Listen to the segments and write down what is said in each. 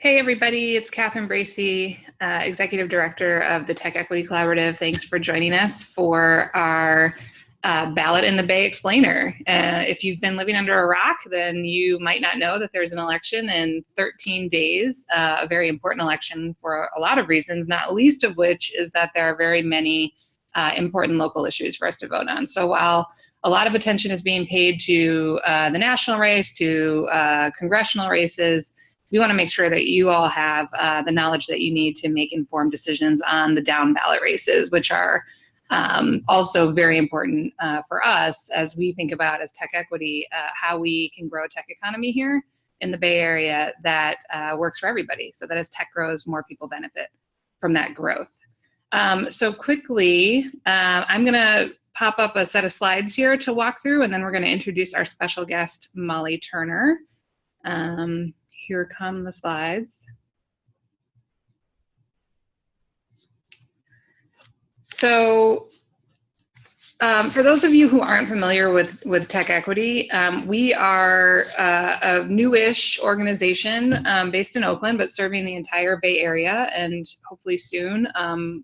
Hey everybody, it's Catherine Bracey, Executive Director of the Tech Equity Collaborative. Thanks for joining us for our Ballot in the Bay Explainer. If you've been living under a rock, then you might not know that there's an election in 13 days, a very important election for a lot of reasons, not least of which is that there are very many important local issues for us to vote on. So while a lot of attention is being paid to the national race, to congressional races, we want to make sure that you all have the knowledge that you need to make informed decisions on the down ballot races, which are also very important for us as we think about, as Tech Equity, how we can grow a tech economy here in the Bay Area that works for everybody, so that as tech grows, more people benefit from that growth. So quickly, I'm going to pop up a set of slides here to walk through, and then we're going to introduce our special guest, Molly Turner. Here come the slides. So for those of you who aren't familiar with Tech Equity, we are a newish organization based in Oakland, but serving the entire Bay Area and hopefully soon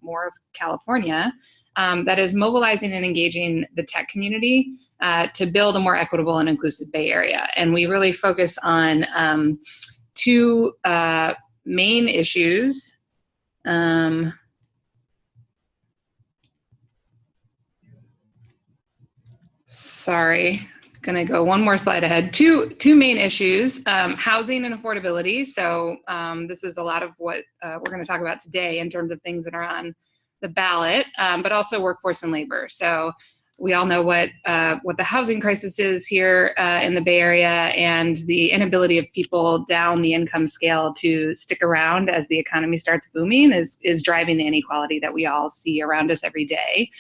more of California, that is mobilizing and engaging the tech community to build a more equitable and inclusive Bay Area. And we really focus on two main issues. Sorry, gonna go one more slide ahead. Two main issues, housing and affordability. So this is a lot of what we're gonna talk about today in terms of things that are on the ballot, but also workforce and labor. So we all know what the housing crisis is here in the Bay Area, and the inability of people down the income scale to stick around as the economy starts booming is driving the inequality that we all see around us every day.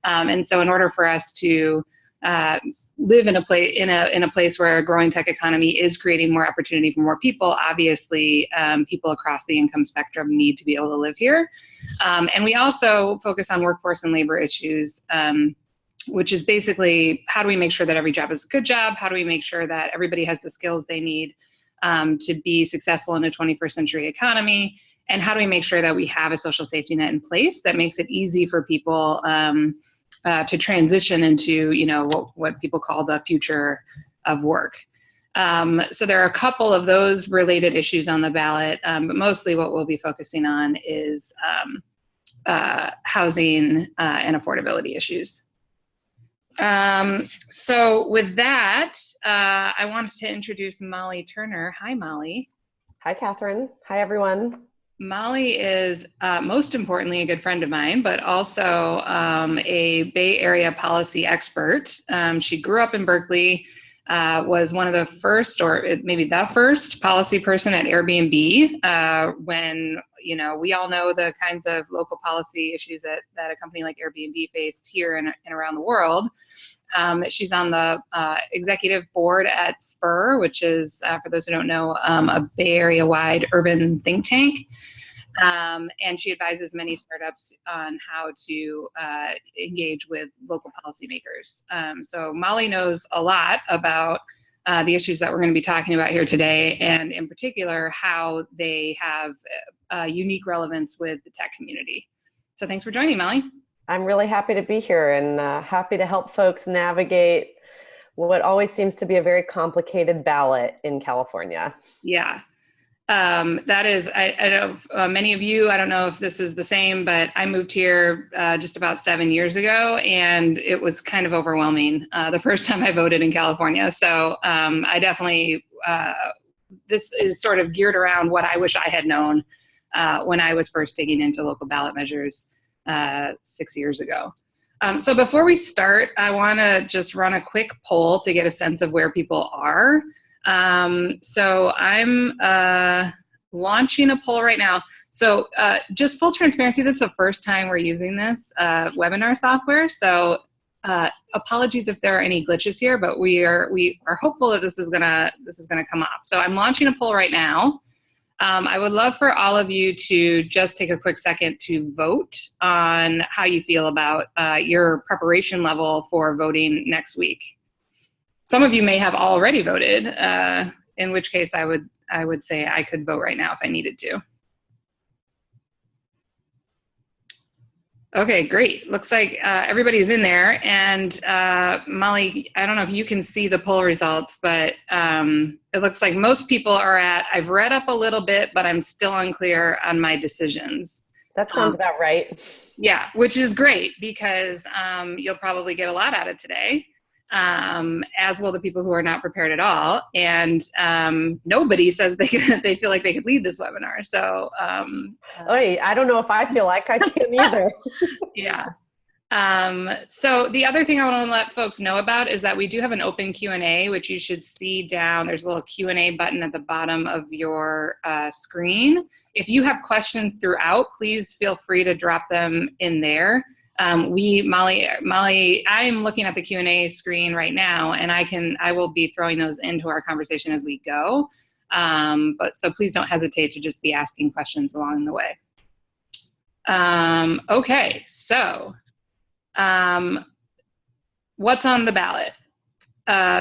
And so in order for us to live in a place where a growing tech economy is creating more opportunity for more people, obviously people across the income spectrum need to be able to live here. And we also focus on workforce and labor issues, which is basically, how do we make sure that every job is a good job? How do we make sure that everybody has the skills they need to be successful in a 21st century economy? And how do we make sure that we have a social safety net in place that makes it easy for people to transition into, what people call the future of work? So there are a couple of those related issues on the ballot, but mostly what we'll be focusing on is housing and affordability issues. So with that, I wanted to introduce Molly Turner. Hi, Molly. Hi, Catherine. Hi, everyone. Molly is most importantly a good friend of mine, but also a Bay Area policy expert. She grew up in Berkeley, was one of the first, or maybe the first, policy person at Airbnb when, we all know the kinds of local policy issues that a company like Airbnb faced here and around the world. She's on the executive board at Spur, which is, for those who don't know, a Bay Area-wide urban think tank. And she advises many startups on how to engage with local policymakers. So Molly knows a lot about the issues that we're going to be talking about here today, and in particular, how they have unique relevance with the tech community. So thanks for joining, Molly. I'm really happy to be here and happy to help folks navigate what always seems to be a very complicated ballot in California. Yeah. That is, I know many of you, I don't know if this is the same, but I moved here just about 7 years ago, and it was kind of overwhelming the first time I voted in California. So I definitely, this is sort of geared around what I wish I had known when I was first digging into local ballot measures 6 years ago. So before we start, I want to just run a quick poll to get a sense of where people are. So I'm launching a poll right now. So just full transparency, this is the first time we're using this webinar software. So apologies if there are any glitches here, but we are hopeful that this is gonna come off. So I'm launching a poll right now. I would love for all of you to just take a quick second to vote on how you feel about your preparation level for voting next week. Some of you may have already voted, in which case I would I would say I could vote right now if I needed to. Okay, great. Looks like everybody's in there. And Molly, I don't know if you can see the poll results, but it looks like most people are at, I've read up a little bit, but I'm still unclear on my decisions. That sounds about right. Yeah, which is great because you'll probably get a lot out of today, as will the people who are not prepared at all. And nobody says they feel like they could lead this webinar. So I don't know if I feel like I can either. yeah. So the other thing I want to let folks know about is that we do have an open Q&A, which you should see down. There's a little Q&A button at the bottom of your screen. If you have questions throughout, please feel free to drop them in there. Molly, I'm looking at the Q&A screen right now, and I will be throwing those into our conversation as we go. So please don't hesitate to just be asking questions along the way. Okay, so what's on the ballot?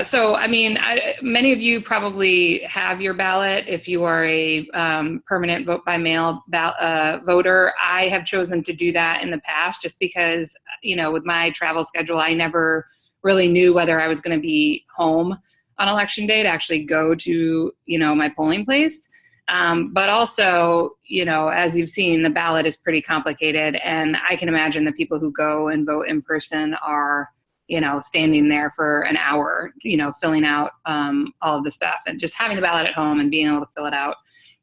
So, I mean, many of you probably have your ballot if you are a permanent vote by mail voter. I have chosen to do that in the past just because, you know, with my travel schedule, I never really knew whether I was going to be home on election day to actually go to, you know, my polling place. But also, you know, as you've seen, the ballot is pretty complicated, and I can imagine the people who go and vote in person are, you know, standing there for an hour, you know, filling out all of the stuff, and just having the ballot at home and being able to fill it out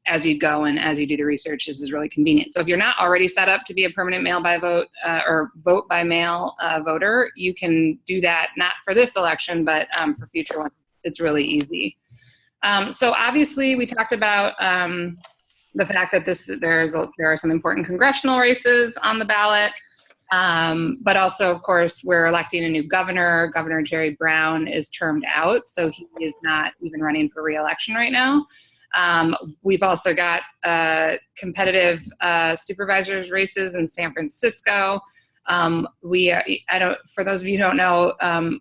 as you go and as you do the research is really convenient. So if you're not already set up to be a permanent mail by vote or vote by mail voter, you can do that, not for this election, but for future ones. It's really easy. So obviously we talked about the fact that there are some important congressional races on the ballot, but also, of course, we're electing a new governor. Governor Jerry Brown is termed out, so he is not even running for re-election right now. We've also got competitive supervisors races in San Francisco. For those of you who don't know,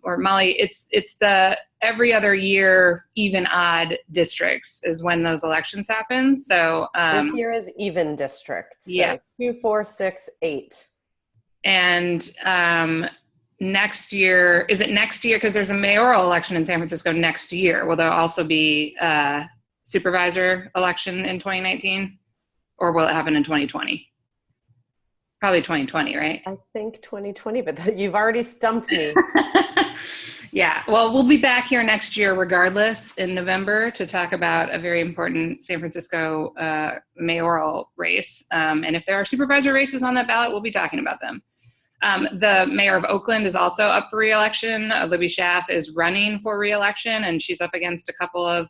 or Molly, it's the every other year, even odd districts is when those elections happen. So this year is even districts. Yeah. So 2, 4, 6, 8. And next year, is it next year? Because there's a mayoral election in San Francisco next year. Will there also be a supervisor election in 2019? Or will it happen in 2020? Probably 2020, right? I think 2020, but you've already stumped me. Yeah, well, we'll be back here next year regardless in November to talk about a very important San Francisco mayoral race. And if there are supervisor races on that ballot, we'll be talking about them. The mayor of Oakland is also up for re-election. Libby Schaaf is running for re-election, and she's up against a couple of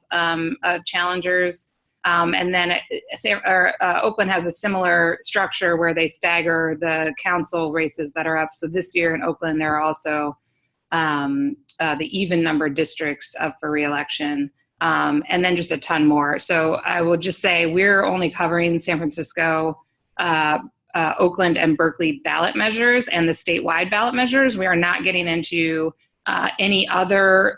challengers. And then Oakland has a similar structure where they stagger the council races that are up. So this year in Oakland, there are also the even numbered districts up for re-election, and then just a ton more. So I will just say we're only covering San Francisco, Oakland, and Berkeley ballot measures and the statewide ballot measures. We are not getting into any other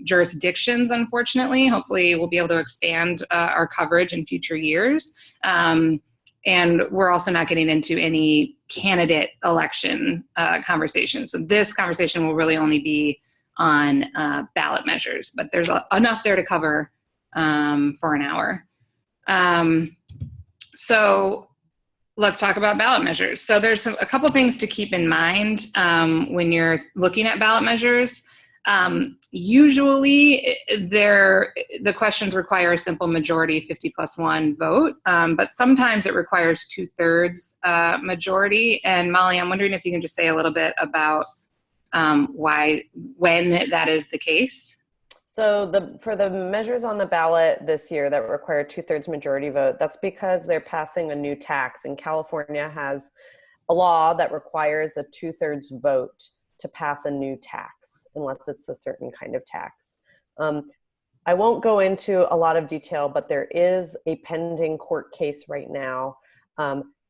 jurisdictions, unfortunately. Hopefully we'll be able to expand our coverage in future years. And we're also not getting into any candidate election conversation. So this conversation will really only be on ballot measures, but there's enough there to cover for an hour. So let's talk about ballot measures. So there's a couple things to keep in mind when you're looking at ballot measures. Usually the questions require a simple majority 50+1 vote, but sometimes it requires 2/3 majority. And Molly, I'm wondering if you can just say a little bit about when that is the case. So for the measures on the ballot this year that require 2/3 majority vote, that's because they're passing a new tax, and California has a law that requires a 2/3 vote to pass a new tax, unless it's a certain kind of tax. I won't go into a lot of detail, but there is a pending court case right now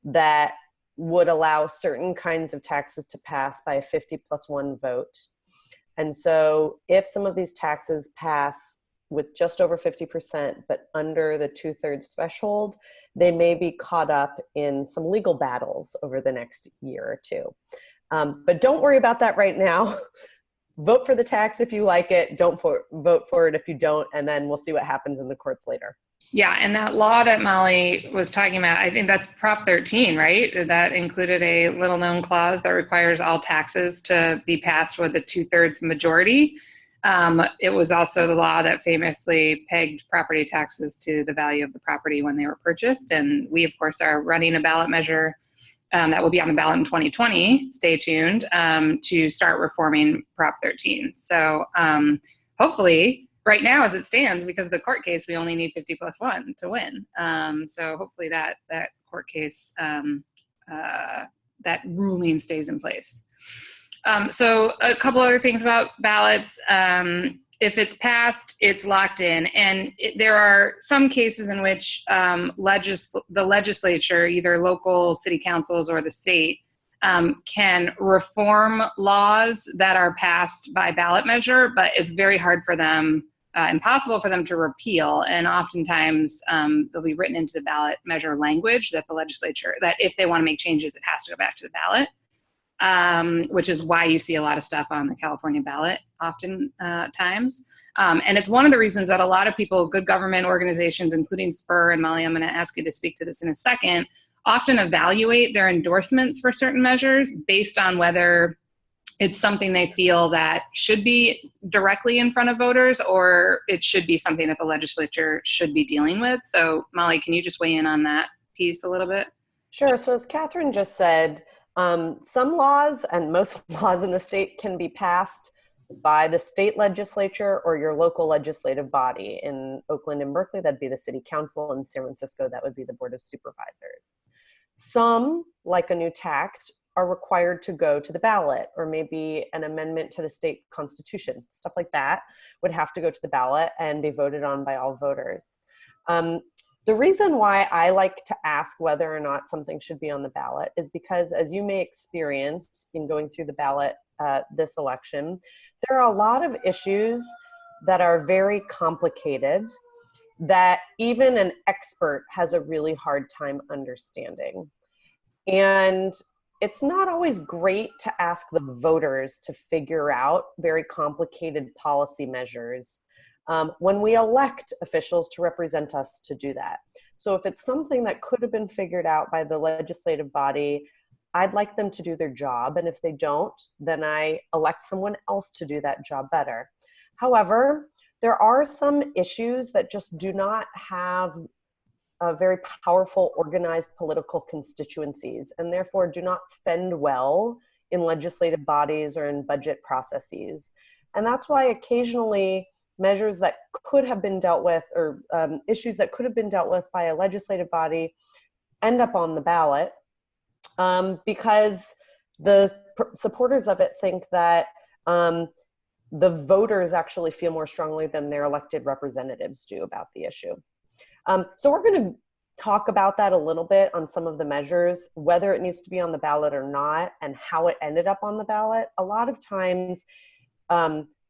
that would allow certain kinds of taxes to pass by a 50+1 vote. And so if some of these taxes pass with just over 50%, but under the 2/3 threshold, they may be caught up in some legal battles over the next year or two. But don't worry about that right now. Vote for the tax if you like it. Don't vote for it if you don't, and then we'll see what happens in the courts later. Yeah, and that law that Molly was talking about, I think that's Prop 13, right? That included a little known clause that requires all taxes to be passed with a 2/3 majority. It was also the law that famously pegged property taxes to the value of the property when they were purchased. And we, of course, are running a ballot measure that will be on the ballot in 2020, stay tuned, to start reforming Prop 13. So hopefully, right now as it stands, because of the court case, we only need 50+1 to win. So hopefully that court case, that ruling stays in place. So a couple other things about ballots. If it's passed, it's locked in. And there are some cases in which the legislature, either local city councils or the state, can reform laws that are passed by ballot measure, but it's very hard for them, impossible for them to repeal. And oftentimes they'll be written into the ballot measure language that the legislature, that if they want to make changes, it has to go back to the ballot. Which is why you see a lot of stuff on the California ballot oftentimes. And it's one of the reasons that a lot of people, good government organizations, including Spur, and Molly, I'm going to ask you to speak to this in a second, often evaluate their endorsements for certain measures based on whether it's something they feel that should be directly in front of voters or it should be something that the legislature should be dealing with. So Molly, can you just weigh in on that piece a little bit? Sure. So as Catherine just said, some laws and most laws in the state can be passed by the state legislature or your local legislative body. In Oakland and Berkeley, that'd be the city council. In San Francisco, that would be the board of supervisors. Some, like a new tax, are required to go to the ballot, or maybe an amendment to the state constitution. Stuff like that would have to go to the ballot and be voted on by all voters. The reason why I like to ask whether or not something should be on the ballot is because, as you may experience in going through the ballot this election, there are a lot of issues that are very complicated that even an expert has a really hard time understanding. And it's not always great to ask the voters to figure out very complicated policy measures when we elect officials to represent us to do that. So if it's something that could have been figured out by the legislative body, I'd like them to do their job. And if they don't, then I elect someone else to do that job better. However, there are some issues that just do not have very powerful, organized political constituencies, and therefore do not fend well in legislative bodies or in budget processes. And that's why occasionally measures that could have been dealt with, or issues that could have been dealt with by a legislative body, end up on the ballot because the supporters of it think that the voters actually feel more strongly than their elected representatives do about the issue. So we're going to talk about that a little bit on some of the measures, whether it needs to be on the ballot or not, and how it ended up on the ballot. A lot of times,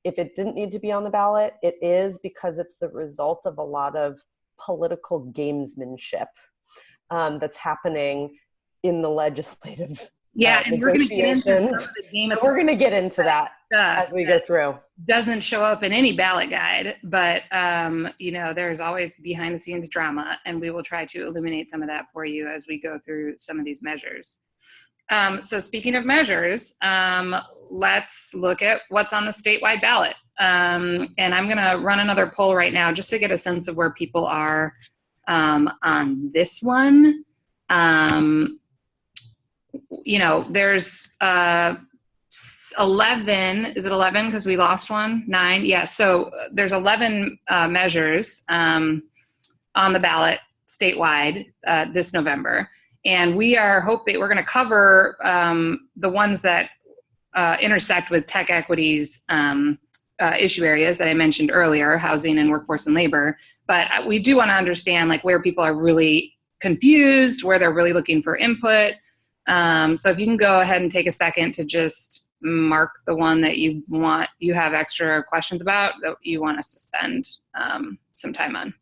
if it didn't need to be on the ballot, it is because it's the result of a lot of political gamesmanship that's happening in the legislative and negotiations. We're going to get into that as we go through. Doesn't show up in any ballot guide, but there's always behind the scenes drama, and we will try to illuminate some of that for you as we go through some of these measures. So speaking of measures, let's look at what's on the statewide ballot. And I'm going to run another poll right now just to get a sense of where people are on this one. There's 11, is it 11? Because we lost one, 9. Yeah, so there's 11 measures on the ballot statewide this November. And we are hoping we're going to cover the ones that intersect with tech equities issue areas that I mentioned earlier, housing and workforce and labor. But we do want to understand where people are really confused, where they're really looking for input. So if you can go ahead and take a second to just mark the one that you have extra questions about that you want us to spend some time on.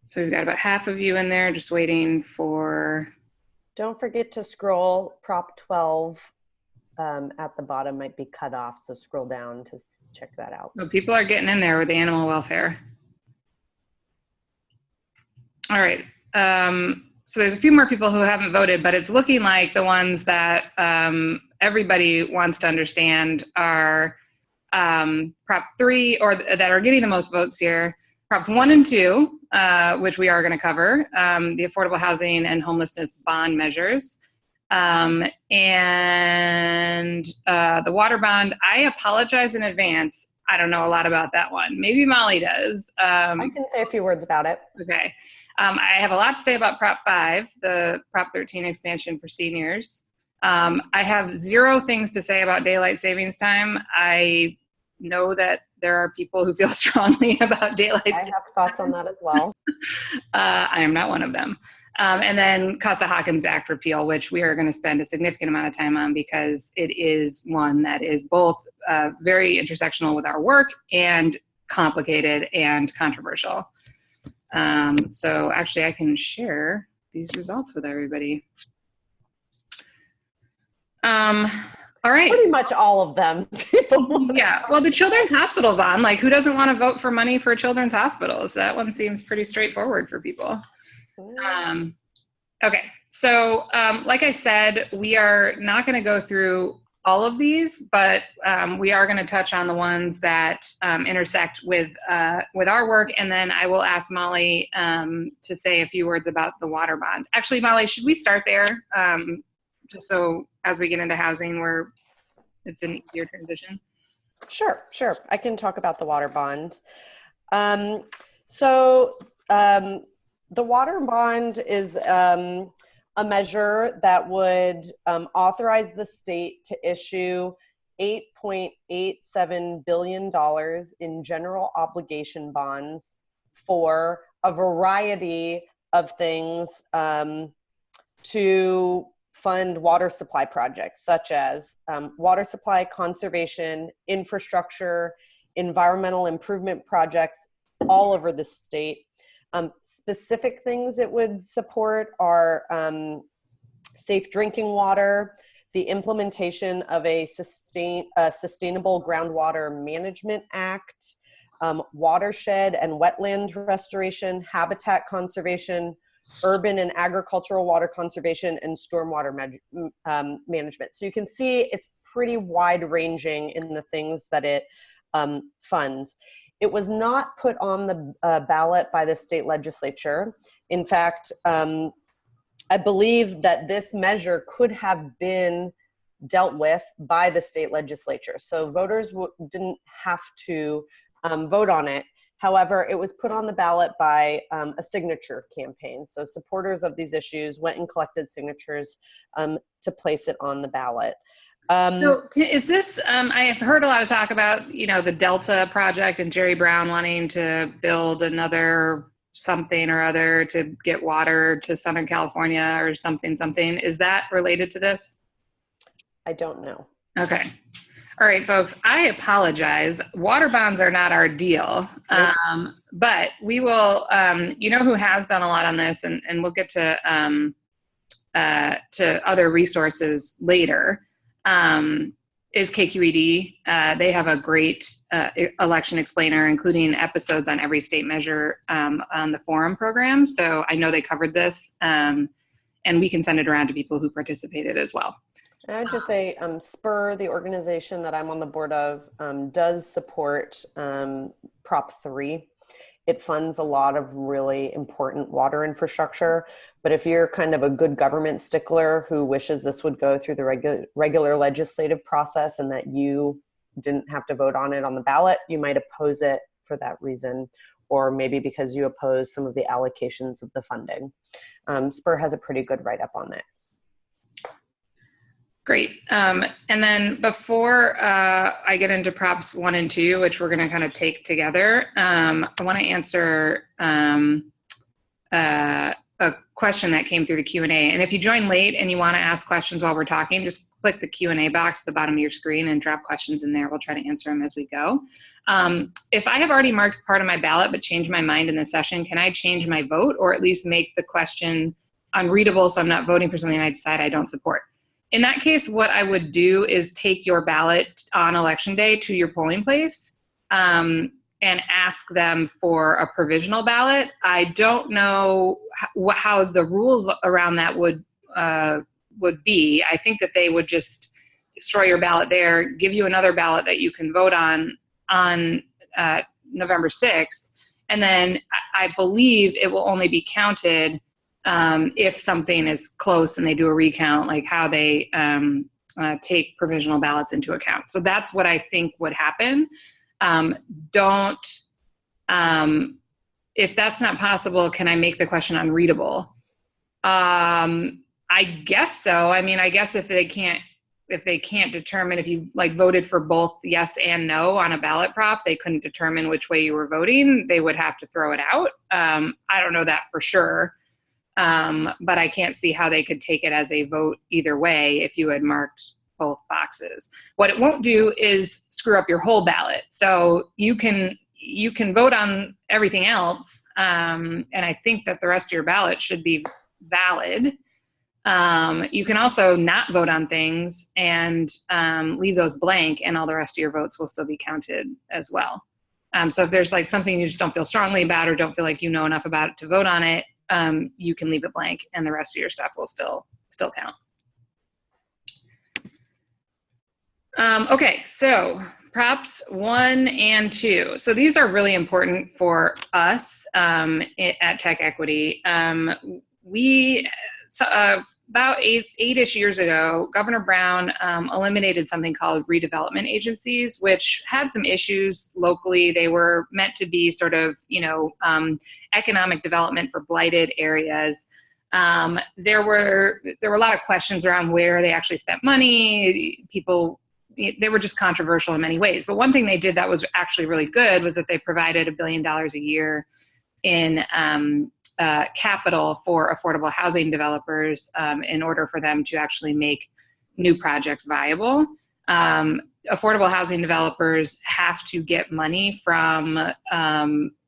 So we've got about half of you in there just waiting for. Don't forget to scroll. Prop 12 at the bottom might be cut off, so scroll down to check that out. So people are getting in there with the animal welfare. All right. So there's a few more people who haven't voted, but it's looking like the ones that everybody wants to understand are Prop 3, or that are getting the most votes here. Props 1 and 2, which we are going to cover, the affordable housing and homelessness bond measures, and the water bond. I apologize in advance. I don't know a lot about that one. Maybe Molly does. I can say a few words about it. Okay. I have a lot to say about Prop 5, the Prop 13 expansion for seniors. I have 0 things to say about daylight savings time. I know that there are people who feel strongly about daylight savings. I have thoughts on that as well. I am not one of them. And then Costa-Hawkins Act repeal, which we are going to spend a significant amount of time on because it is one that is both very intersectional with our work and complicated and controversial. So actually I can share these results with everybody. All right. Pretty much all of them. Yeah. Well, the Children's Hospital bond, like, who doesn't want to vote for money for children's hospitals? That one seems pretty straightforward for people. Okay. So, like I said, we are not going to go through all of these, but we are going to touch on the ones that intersect with our work. And then I will ask Molly to say a few words about the water bond. Actually, Molly, should we start there? Just so as we get into housing, where it's an easier transition. Sure. I can talk about the water bond. So the water bond is a measure that would authorize the state to issue $8.87 billion in general obligation bonds for a variety of things to fund water supply projects, such as water supply conservation, infrastructure, environmental improvement projects all over the state. Specific things it would support are safe drinking water, the implementation of a sustainable groundwater management act, watershed and wetland restoration, habitat conservation, urban and agricultural water conservation, and stormwater management. So you can see it's pretty wide ranging in the things that it funds. It was not put on the ballot by the state legislature. In fact, I believe that this measure could have been dealt with by the state legislature. So voters didn't have to vote on it. However, it was put on the ballot by a signature campaign. So supporters of these issues went and collected signatures to place it on the ballot. So is this, I have heard a lot of talk about, the Delta project and Jerry Brown wanting to build another something or other to get water to Southern California or something. Is that related to this? I don't know. Okay. All right, folks, I apologize. Water bonds are not our deal, but we will, who has done a lot on this, and we'll get to other resources later, is KQED. They have a great election explainer, including episodes on every state measure on the forum program. So I know they covered this, and we can send it around to people who participated as well. I would just say SPUR, the organization that I'm on the board of, does support Prop 3. It funds a lot of really important water infrastructure. But if you're kind of a good government stickler who wishes this would go through the regular legislative process and that you didn't have to vote on it on the ballot, you might oppose it for that reason, or maybe because you oppose some of the allocations of the funding. SPUR has a pretty good write-up on that. Great. And then before I get into props 1 and 2, which we're going to kind of take together, I want to answer a question that came through the Q&A. And if you join late and you want to ask questions while we're talking, just click the Q&A box at the bottom of your screen and drop questions in there. We'll try to answer them as we go. If I have already marked part of my ballot but changed my mind in the session, can I change my vote or at least make the question unreadable so I'm not voting for something I decide I don't support? In that case, what I would do is take your ballot on election day to your polling place and ask them for a provisional ballot. I don't know how the rules around that would be. I think that they would just destroy your ballot there, give you another ballot that you can vote on November 6th, and then I believe it will only be counted if something is close and they do a recount, like how they take provisional ballots into account. So that's what I think would happen. If that's not possible, can I make the question unreadable? I guess so. I mean, I guess if they can't determine if you like voted for both yes and no on a ballot prop, they couldn't determine which way you were voting, they would have to throw it out. I don't know that for sure. But I can't see how they could take it as a vote either way if you had marked both boxes. What it won't do is screw up your whole ballot. So you can vote on everything else, and I think that the rest of your ballot should be valid. You can also not vote on things and leave those blank, and all the rest of your votes will still be counted as well. So if there's like something you just don't feel strongly about or don't feel like you know enough about it to vote on it, you can leave it blank and the rest of your stuff will still count. Okay, so props 1 and 2. So these are really important for us at Tech Equity. About eight-ish years ago, Governor Brown eliminated something called redevelopment agencies, which had some issues locally. They were meant to be sort of, economic development for blighted areas. There were a lot of questions around where they actually spent money. They were just controversial in many ways. But one thing they did that was actually really good was that they provided $1 billion a year in capital for affordable housing developers in order for them to actually make new projects viable. Affordable housing developers have to get money from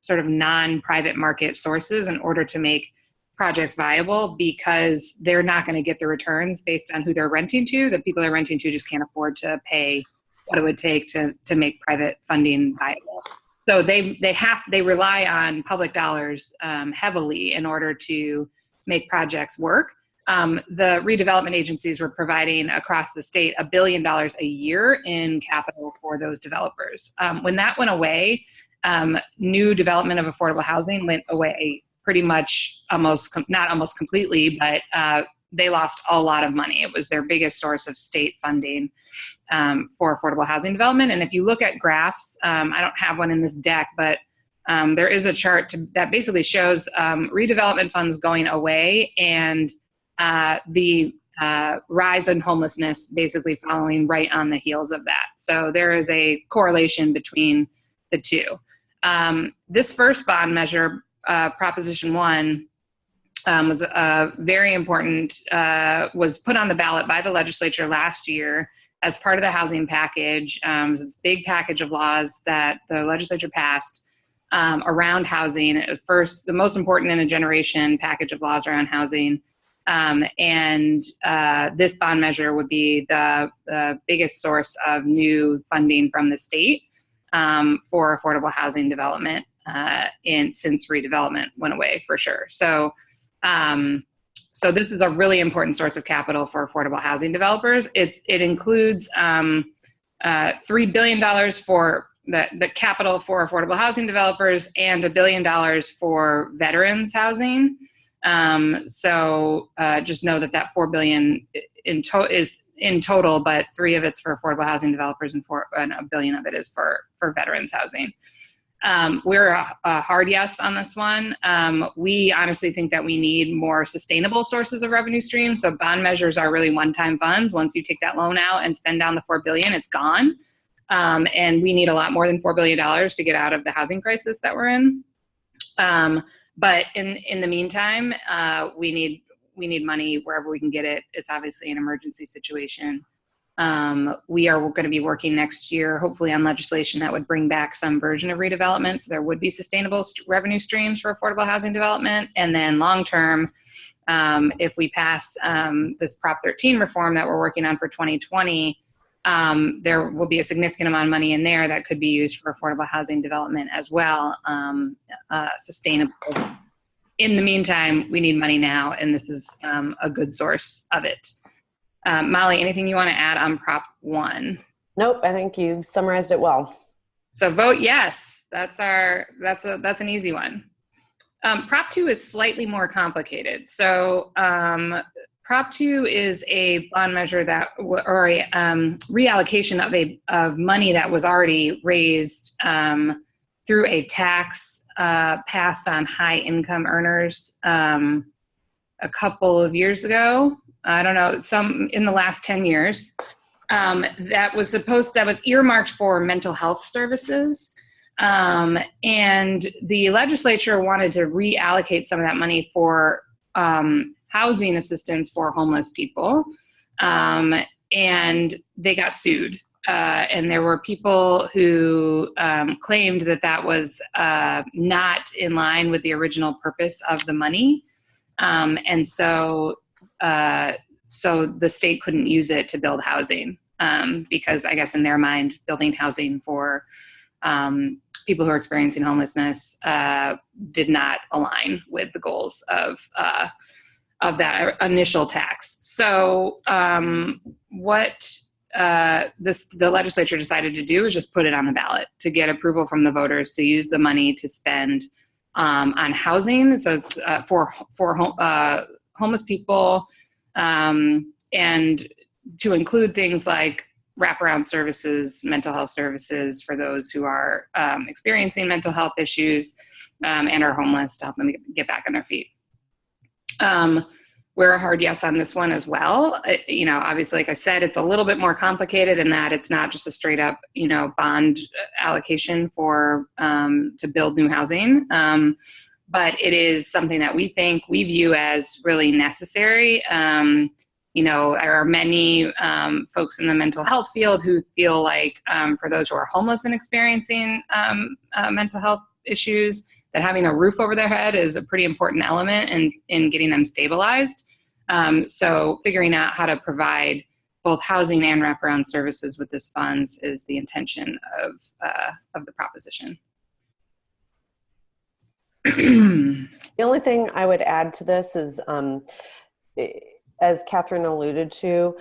sort of non-private market sources in order to make projects viable, because they're not going to get the returns based on who they're renting to. The people they're renting to just can't afford to pay what it would take to make private funding viable. So they rely on public dollars heavily in order to make projects work. The redevelopment agencies were providing across the state $1 billion a year in capital for those developers. When that went away, new development of affordable housing went away pretty much not almost completely, but they lost a lot of money. It was their biggest source of state funding for affordable housing development. And if you look at graphs, I don't have one in this deck, but there is a chart that basically shows redevelopment funds going away and the rise in homelessness basically following right on the heels of that. So there is a correlation between the two. This first bond measure, Proposition 1, was very important, was put on the ballot by the legislature last year as part of the housing package. It was this big package of laws that the legislature passed around housing. First, the most important in a generation package of laws around housing. And this bond measure would be the biggest source of new funding from the state for affordable housing development since redevelopment went away, for sure. So this is a really important source of capital for affordable housing developers. It includes $3 billion for the capital for affordable housing developers and $1 billion for veterans housing. So just know that $4 billion is in total, but 3 of it's for affordable housing developers and $1 billion of it is for veterans housing. We're a hard yes on this one. We honestly think that we need more sustainable sources of revenue streams. So bond measures are really one-time funds. Once you take that loan out and spend down the $4 billion, it's gone. And we need a lot more than $4 billion to get out of the housing crisis that we're in. But in the meantime, we need money wherever we can get it. It's obviously an emergency situation. We are going to be working next year, hopefully, on legislation that would bring back some version of redevelopment. So there would be sustainable revenue streams for affordable housing development. And then long term, if we pass this Prop 13 reform that we're working on for 2020, there will be a significant amount of money in there that could be used for affordable housing development as well, sustainable. In the meantime, we need money now, and this is a good source of it. Molly, anything you want to add on Prop 1? Nope, I think you summarized it well. So vote yes. That's an easy one. Prop 2 is slightly more complicated. So Prop 2 is a bond measure or a reallocation of money that was already raised through a tax passed on high income earners a couple of years ago. I don't know, some in the last 10 years, that was earmarked for mental health services. And the legislature wanted to reallocate some of that money for housing assistance for homeless people. And they got sued. And there were people who claimed that was not in line with the original purpose of the money. And so the state couldn't use it to build housing because I guess in their mind, building housing for people who are experiencing homelessness did not align with the goals of that initial tax. So what the legislature decided to do is just put it on the ballot to get approval from the voters to use the money to spend on housing. So it's for homeless people, and to include things like wraparound services, mental health services for those who are experiencing mental health issues and are homeless, to help them get back on their feet. We're a hard yes on this one as well. Obviously, like I said, it's a little bit more complicated in that it's not just a straight up, bond allocation for to build new housing. But it is something that we view as really necessary. There are many folks in the mental health field who feel like for those who are homeless and experiencing mental health issues, that having a roof over their head is a pretty important element in getting them stabilized. So figuring out how to provide both housing and wraparound services with this funds is the intention of the proposition. The only thing I would add to this is, as Catherine alluded to,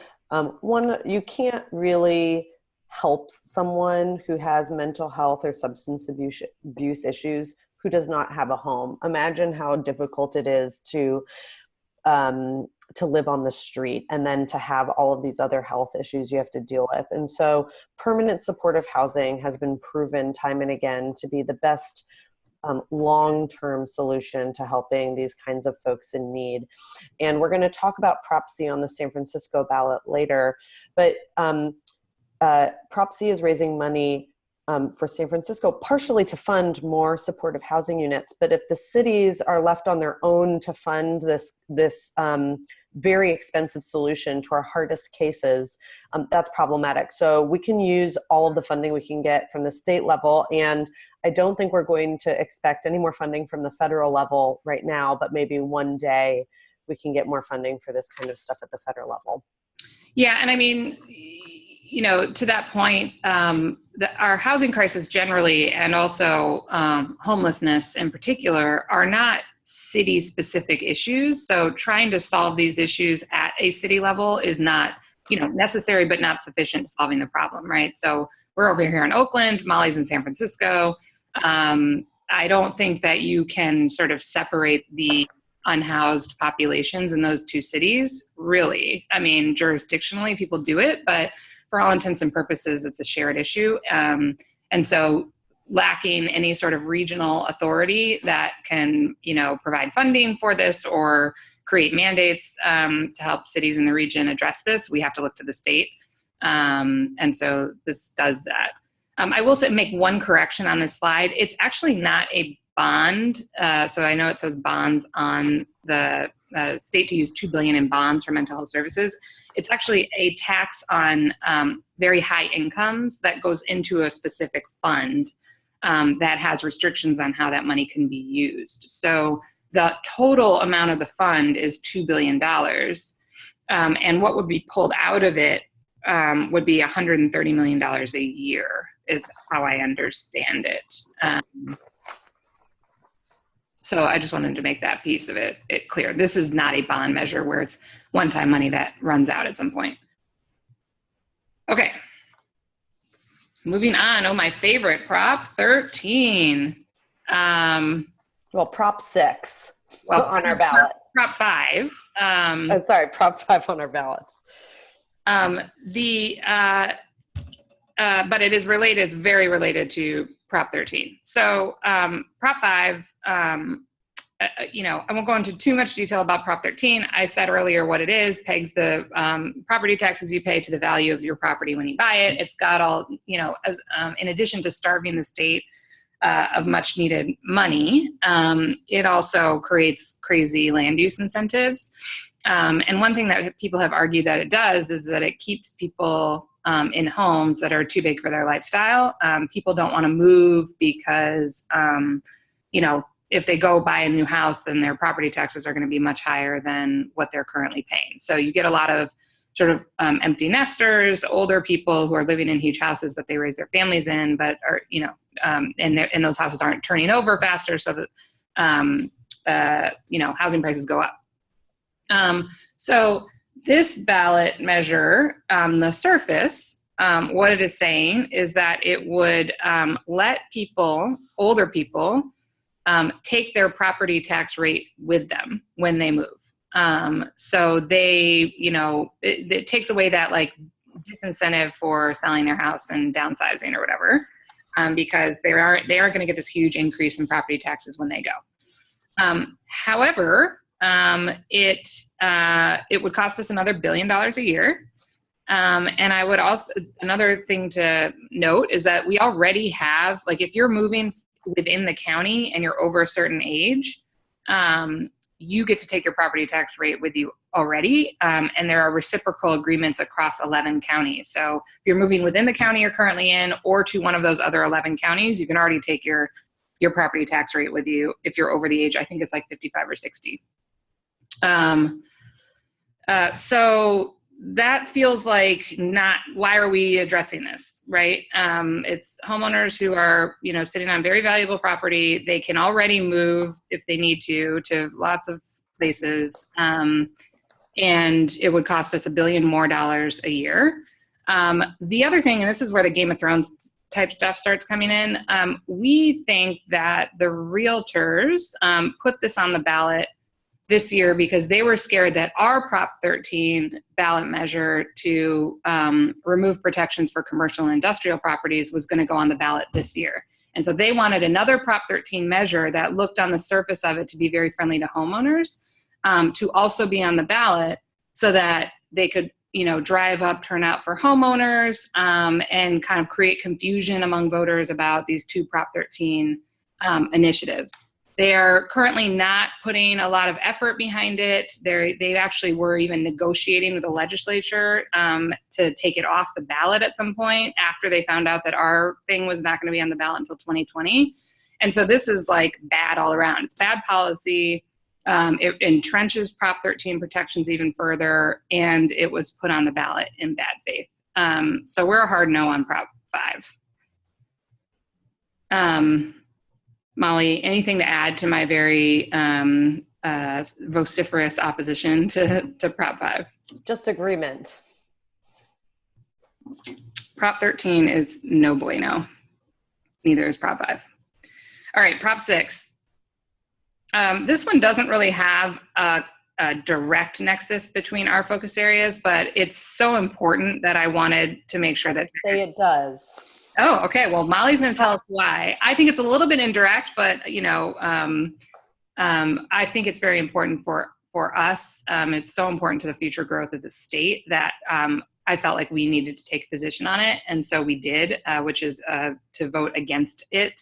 one, you can't really help someone who has mental health or substance abuse issues who does not have a home. Imagine how difficult it is to live on the street and then to have all of these other health issues you have to deal with. And so permanent supportive housing has been proven time and again to be the best long-term solution to helping these kinds of folks in need. And we're going to talk about Prop C on the San Francisco ballot later, but Prop C is raising money for San Francisco, partially to fund more supportive housing units. But if the cities are left on their own to fund this very expensive solution to our hardest cases, that's problematic. So we can use all of the funding we can get from the state level. And I don't think we're going to expect any more funding from the federal level right now, but maybe one day we can get more funding for this kind of stuff at the federal level. Yeah, and I mean, to that point, our housing crisis generally, and also homelessness in particular, are not city-specific issues. So trying to solve these issues at a city level is not, necessary, but not sufficient to solving the problem, right? So we're over here in Oakland, Molly's in San Francisco. I don't think that you can sort of separate the unhoused populations in those two cities, really. I mean, jurisdictionally, people do it, but for all intents and purposes, it's a shared issue. And so lacking any sort of regional authority that can, provide funding for this or create mandates to help cities in the region address this. We have to look to the state. And so this does that. I will make one correction on this slide. It's actually not a bond. So I know it says bonds on the state to use $2 billion in bonds for mental health services. It's actually a tax on very high incomes that goes into a specific fund that has restrictions on how that money can be used. So the total amount of the fund is $2 billion. And what would be pulled out of it would be $130 million a year is how I understand it. So I just wanted to make that piece of it clear. This is not a bond measure where it's one-time money that runs out at some point. Okay. Moving on. Oh, my favorite, Prop 13. Well, Prop 6 on our ballots. Prop 5. Prop 5 on our ballots. But it is related, it's very related to Prop 13. So Prop 5, I won't go into too much detail about Prop 13. I said earlier what it is, pegs the property taxes you pay to the value of your property when you buy it. It's got all, as in addition to starving the state of much needed money, it also creates crazy land use incentives. And one thing that people have argued that it does is that it keeps people in homes that are too big for their lifestyle. People don't want to move because, if they go buy a new house, then their property taxes are going to be much higher than what they're currently paying. So you get a lot of sort of empty nesters, older people who are living in huge houses that they raise their families in, but are, and those houses aren't turning over faster, so that, housing prices go up. So this ballot measure, the surface, what it is saying is that it would let older people, take their property tax rate with them when they move. So they, it takes away that like disincentive for selling their house and downsizing or whatever, because they aren't going to get this huge increase in property taxes when they go. However, it would cost us another $1 billion a year. And I would also, another thing to note is that we already have, like, if you're moving within the county and you're over a certain age, you get to take your property tax rate with you already. And there are reciprocal agreements across 11 counties. So if you're moving within the county you're currently in or to one of those other 11 counties, you can already take your property tax rate with you if you're over the age, I think it's like 55 or 60. So that feels like why are we addressing this, right? It's homeowners who are, sitting on very valuable property. They can already move if they need to lots of places. And it would cost us $1 billion more a year. The other thing, and this is where the Game of Thrones type stuff starts coming in. We think that the realtors put this on the ballot this year because they were scared that our Prop 13 ballot measure to remove protections for commercial and industrial properties was going to go on the ballot this year. And so they wanted another Prop 13 measure that looked on the surface of it to be very friendly to homeowners to also be on the ballot so that they could, drive up turnout for homeowners and kind of create confusion among voters about these two Prop 13 initiatives. They are currently not putting a lot of effort behind it. They actually were even negotiating with the legislature to take it off the ballot at some point after they found out that our thing was not going to be on the ballot until 2020. And so this is like bad all around. It's bad policy. It entrenches Prop 13 protections even further, and it was put on the ballot in bad faith. So we're a hard no on Prop 5. Molly, anything to add to my very vociferous opposition to Prop 5? Just agreement. Prop 13 is no bueno. Neither is Prop 5. All right, Prop 6. This one doesn't really have a direct nexus between our focus areas, but it's so important that I wanted to make sure that say it does. Oh, okay. Well, Molly's going to tell us why. I think it's a little bit indirect, but I think it's very important for us. It's so important to the future growth of the state that I felt like we needed to take a position on it, and so we did, which is to vote against it.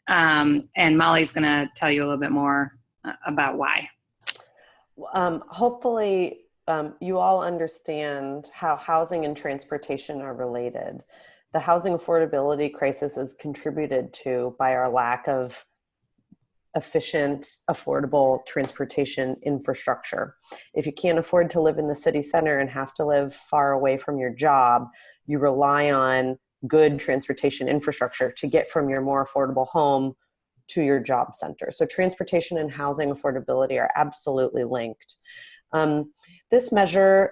And Molly's going to tell you a little bit more about why. Hopefully, you all understand how housing and transportation are related. The housing affordability crisis is contributed to by our lack of efficient, affordable transportation infrastructure. If you can't afford to live in the city center and have to live far away from your job, you rely on good transportation infrastructure to get from your more affordable home to your job center. So transportation and housing affordability are absolutely linked. This measure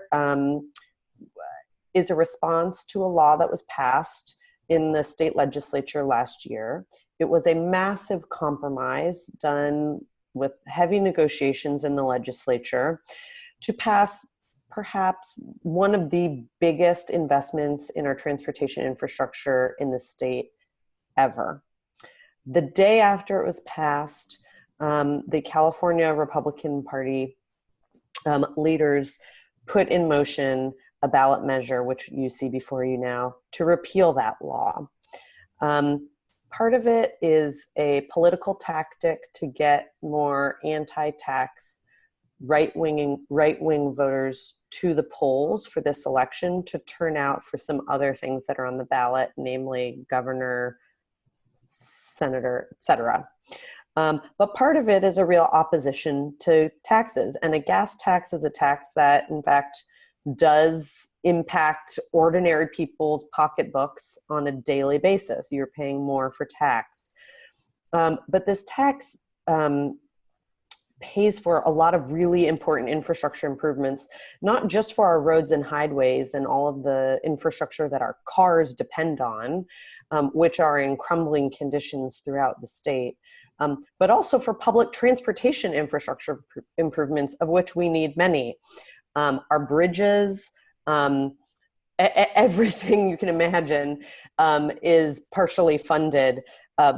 is a response to a law that was passed in the state legislature last year. It was a massive compromise done with heavy negotiations in the legislature to pass perhaps one of the biggest investments in our transportation infrastructure in the state ever. The day after it was passed, the California Republican Party leaders put in motion a ballot measure, which you see before you now, to repeal that law. Part of it is a political tactic to get more anti-tax right-wing voters to the polls for this election to turn out for some other things that are on the ballot, namely governor, senator, etc. But part of it is a real opposition to taxes. And a gas tax is a tax that, in fact, does impact ordinary people's pocketbooks on a daily basis. You're paying more for tax. But this tax pays for a lot of really important infrastructure improvements, not just for our roads and highways and all of the infrastructure that our cars depend on, which are in crumbling conditions throughout the state, but also for public transportation infrastructure improvements, of which we need many. Our bridges, everything you can imagine is partially funded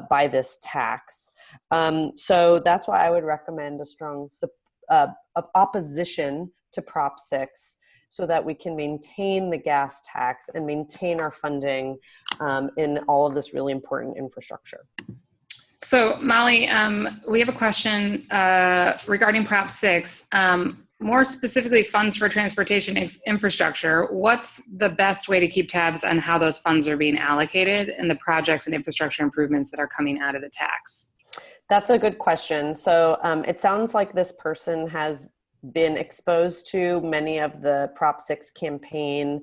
by this tax. So that's why I would recommend a strong opposition to Prop 6 so that we can maintain the gas tax and maintain our funding in all of this really important infrastructure. So Molly, we have a question regarding Prop 6. More specifically, funds for transportation infrastructure. What's the best way to keep tabs on how those funds are being allocated and the projects and infrastructure improvements that are coming out of the tax? That's a good question. So it sounds like this person has been exposed to many of the Prop 6 campaign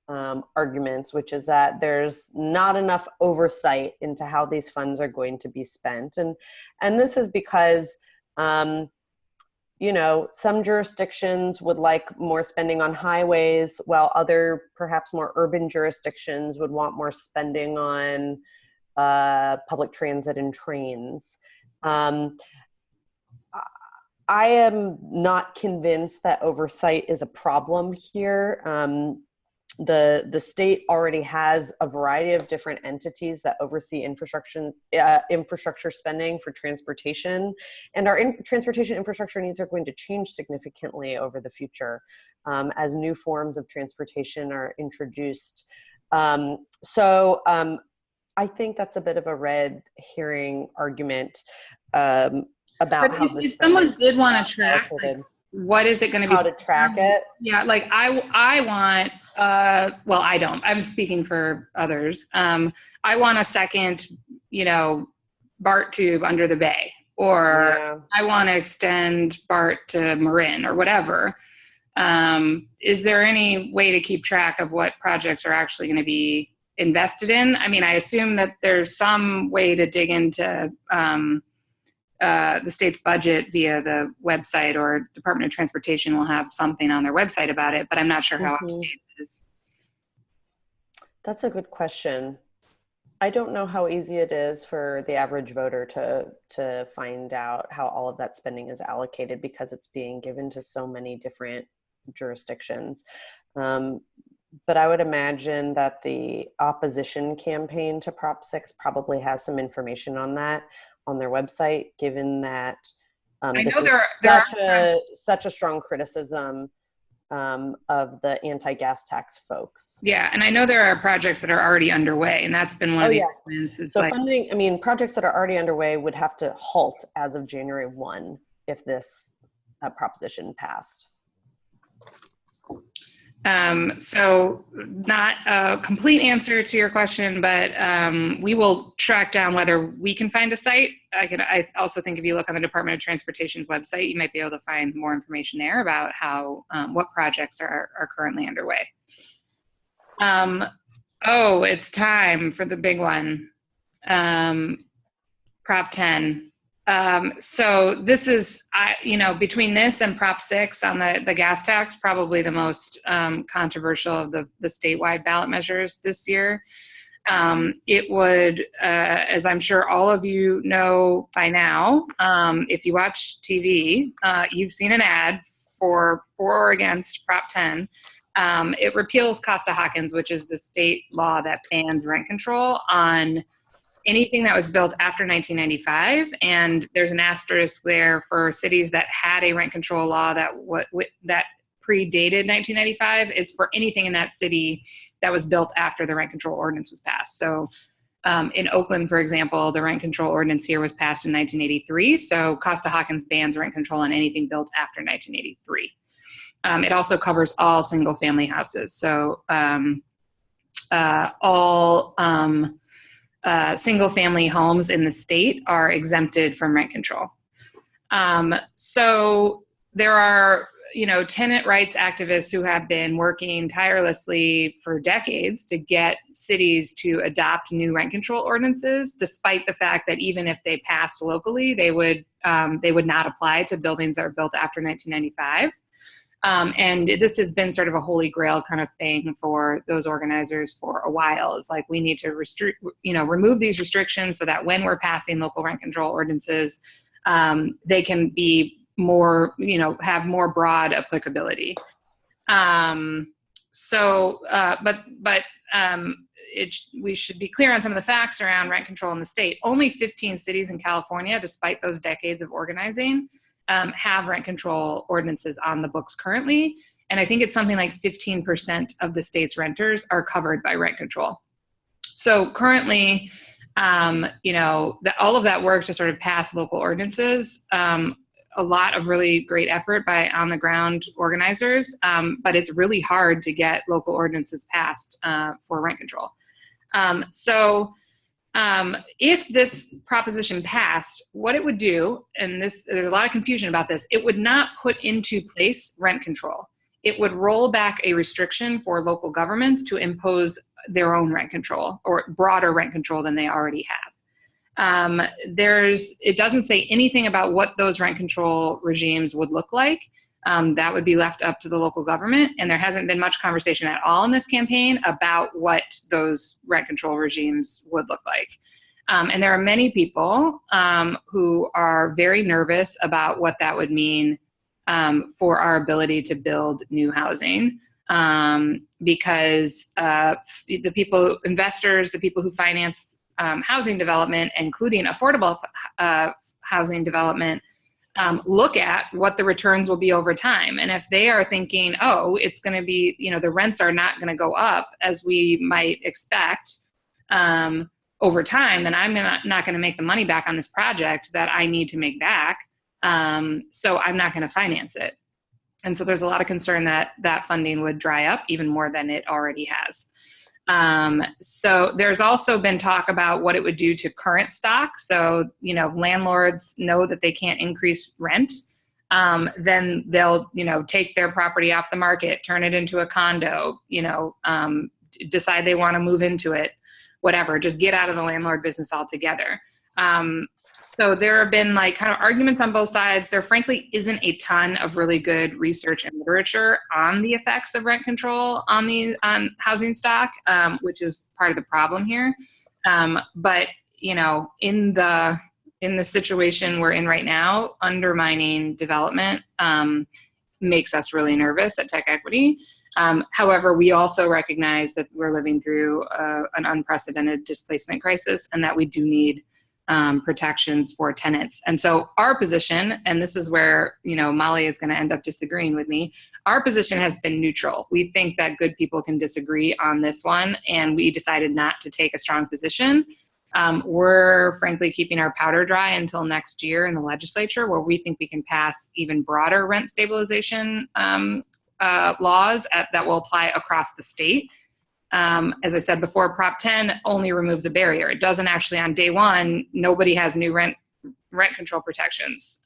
arguments, which is that there's not enough oversight into how these funds are going to be spent. And this is because some jurisdictions would like more spending on highways, while other, perhaps more urban jurisdictions would want more spending on public transit and trains. I am not convinced that oversight is a problem here. The state already has a variety of different entities that oversee infrastructure spending for transportation, and our transportation infrastructure needs are going to change significantly over the future as new forms of transportation are introduced. So I think that's a bit of a red herring argument about how if someone did want to track, what is it going to be? How to track it? Yeah, like I want, well, I don't. I'm speaking for others. I want a second, BART tube under the bay, or I want to extend BART to Marin or whatever. Is there any way to keep track of what projects are actually going to be invested in? I mean, I assume that there's some way to dig into the state's budget via the website, or Department of Transportation will have something on their website about it, but I'm not sure how up to date it is. That's a good question. I don't know how easy it is for the average voter to find out how all of that spending is allocated, because it's being given to so many different jurisdictions. But I would imagine that the opposition campaign to Prop 6 probably has some information on that on their website, given that I this know is there such a strong criticism of the anti-gas tax folks. yeah, and I know there are projects that are already underway, and that's been one of the arguments. It's So like funding, I mean, projects that are already underway would have to halt as of January 1 if this proposition passed. So not a complete answer to your question, but we will track down whether we can find a site. I also think if you look on the Department of Transportation's website, you might be able to find more information there about how what projects are currently underway. Oh, it's time for the big one. Prop 10. So this is, between this and Prop 6 on the gas tax, probably the most controversial of the statewide ballot measures this year. It would, as I'm sure all of you know by now, if you watch TV, you've seen an ad for or against Prop 10. It repeals Costa-Hawkins, which is the state law that bans rent control on anything that was built after 1995, and there's an asterisk there for cities that had a rent control law that predated 1995. It's for anything in that city that was built after the rent control ordinance was passed. So in Oakland, for example, the rent control ordinance here was passed in 1983. So Costa-Hawkins bans rent control on anything built after 1983. It also covers all single-family houses. So all single-family homes in the state are exempted from rent control. So there are, tenant rights activists who have been working tirelessly for decades to get cities to adopt new rent control ordinances, despite the fact that even if they passed locally, they would not apply to buildings that are built after 1995. And this has been sort of a holy grail kind of thing for those organizers for a while. It's like, we need to remove these restrictions so that when we're passing local rent control ordinances, they can be more, have more broad applicability. We should be clear on some of the facts around rent control in the state. Only 15 cities in California, despite those decades of organizing, have rent control ordinances on the books currently. And I think it's something like 15% of the state's renters are covered by rent control. So currently, all of that work to sort of pass local ordinances, a lot of really great effort by on the ground organizers, but it's really hard to get local ordinances passed for rent control. If this proposition passed, what it would do, and there's a lot of confusion about this, it would not put into place rent control. It would roll back a restriction for local governments to impose their own rent control or broader rent control than they already have. It doesn't say anything about what those rent control regimes would look like. That would be left up to the local government, and there hasn't been much conversation at all in this campaign about what those rent control regimes would look like. And there are many people who are very nervous about what that would mean for our ability to build new housing, because investors, the people who finance housing development, including affordable housing development, look at what the returns will be over time. And if they are thinking, oh, it's going to be, the rents are not going to go up as we might expect over time, then I'm not going to make the money back on this project that I need to make back. So I'm not going to finance it. And so there's a lot of concern that that funding would dry up even more than it already has. So there's also been talk about what it would do to current stock. So, landlords know that they can't increase rent. Then they'll, take their property off the market, turn it into a condo, decide they want to move into it, whatever, just get out of the landlord business altogether. So there have been kind of arguments on both sides. There frankly isn't a ton of really good research and literature on the effects of rent control on housing stock, which is part of the problem here. But in the situation we're in right now, undermining development makes us really nervous at Tech Equity. However, we also recognize that we're living through an unprecedented displacement crisis, and that we do need protections for tenants. And so our position, and this is where, Molly is going to end up disagreeing with me, our position has been neutral. We think that good people can disagree on this one, and we decided not to take a strong position. We're frankly keeping our powder dry until next year in the legislature, where we think we can pass even broader rent stabilization laws that will apply across the state. As I said before, Prop 10 only removes a barrier. It doesn't actually, on day one, nobody has new rent control protections.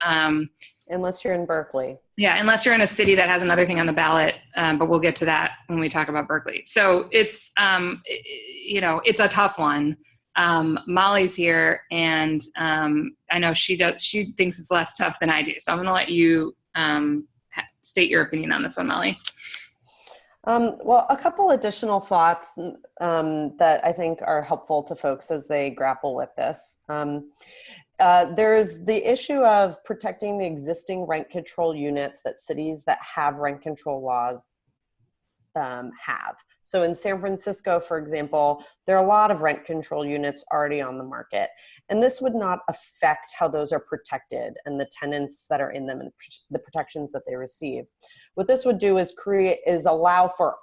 Unless you're in Berkeley. Yeah, unless you're in a city that has another thing on the ballot, but we'll get to that when we talk about Berkeley. So it's, it's a tough one. Molly's here, and I know she thinks it's less tough than I do. So I'm going to let you state your opinion on this one, Molly. Well, a couple additional thoughts that I think are helpful to folks as they grapple with this. There's the issue of protecting the existing rent control units that cities that have rent control laws have. So in San Francisco, for example, there are a lot of rent control units already on the market, and this would not affect how those are protected and the tenants that are in them and the protections that they receive. What this would do is allow for